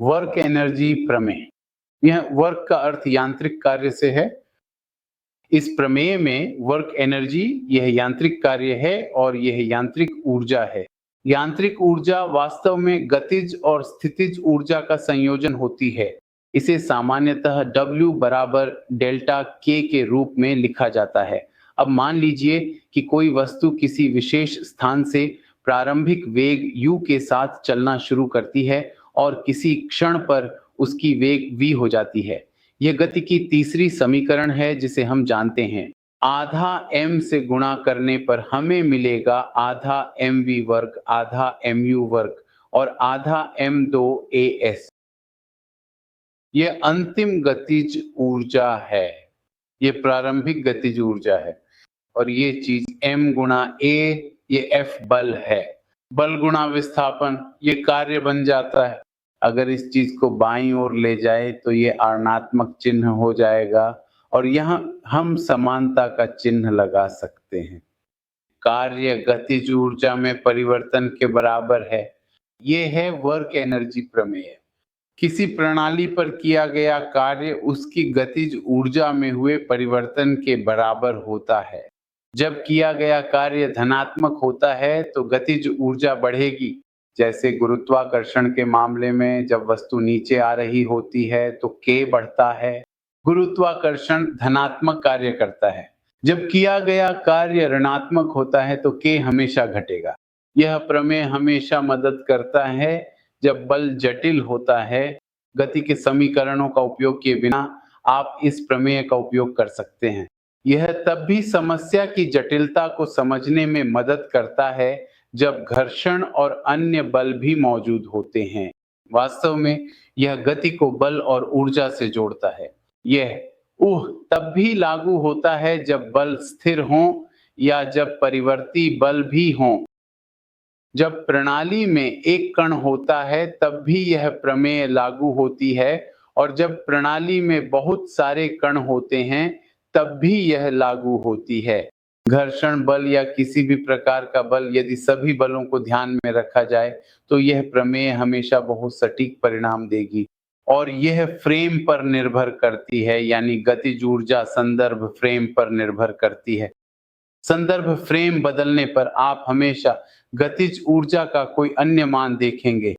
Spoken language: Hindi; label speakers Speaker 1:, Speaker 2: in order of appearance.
Speaker 1: वर्क एनर्जी प्रमेय। यह वर्क का अर्थ यांत्रिक कार्य से है। इस प्रमेय में वर्क एनर्जी यह यांत्रिक कार्य है और यह यांत्रिक ऊर्जा है। यांत्रिक ऊर्जा वास्तव में गतिज और स्थितिज ऊर्जा का संयोजन होती है। इसे सामान्यतः W बराबर डेल्टा K के रूप में लिखा जाता है। अब मान लीजिए कि कोई वस्तु किसी विशेष स्थान से प्रारंभिक वेग u के साथ चलना शुरू करती है और किसी क्षण पर उसकी वेग v हो जाती है। यह गति की तीसरी समीकरण है जिसे हम जानते हैं। आधा m से गुणा करने पर हमें मिलेगा आधा mv वर्ग आधा mu वर्ग और आधा m2as। यह अंतिम गतिज ऊर्जा है, ये प्रारंभिक गतिज ऊर्जा है। और ये चीज m गुणा a, ये F बल है। बल गुणा विस्थापन, ये कार्य बन जाता है। अगर इस चीज को बाईं ओर ले जाए तो ये ऋणात्मक चिन्ह हो जाएगा और यहाँ हम समानता का चिन्ह लगा सकते हैं। कार्य गतिज ऊर्जा में परिवर्तन के बराबर है। ये है वर्क एनर्जी प्रमेय। किसी प्रणाली पर किया गया कार्य उसकी गतिज ऊर्जा में हुए परिवर्तन के बराबर होता है। जब किया गया कार्य धनात्मक होता है तो गतिज ऊर्जा बढ़ेगी। जैसे गुरुत्वाकर्षण के मामले में जब वस्तु नीचे आ रही होती है तो K बढ़ता है। गुरुत्वाकर्षण धनात्मक कार्य करता है। जब किया गया कार्य ऋणात्मक होता है तो K हमेशा घटेगा। यह प्रमेय हमेशा मदद करता है जब बल जटिल होता है। गति के समीकरणों का उपयोग किए बिना आप इस प्रमेय का उपयोग कर सकते हैं। यह तब भी समस्या की जटिलता को समझने में मदद करता है जब घर्षण और अन्य बल भी मौजूद होते हैं। वास्तव में यह गति को बल और ऊर्जा से जोड़ता है। यह तब भी लागू होता है जब बल स्थिर हों या जब परिवर्ती बल भी हों। जब प्रणाली में एक कण होता है तब भी यह प्रमेय लागू होती है और जब प्रणाली में बहुत सारे कण होते हैं तब भी यह लागू होती है। घर्षण बल या किसी भी प्रकार का बल, यदि सभी बलों को ध्यान में रखा जाए तो यह प्रमेय हमेशा बहुत सटीक परिणाम देगी। और यह फ्रेम पर निर्भर करती है, यानी गतिज ऊर्जा संदर्भ फ्रेम पर निर्भर करती है। संदर्भ फ्रेम बदलने पर आप हमेशा गतिज ऊर्जा का कोई अन्य मान देखेंगे।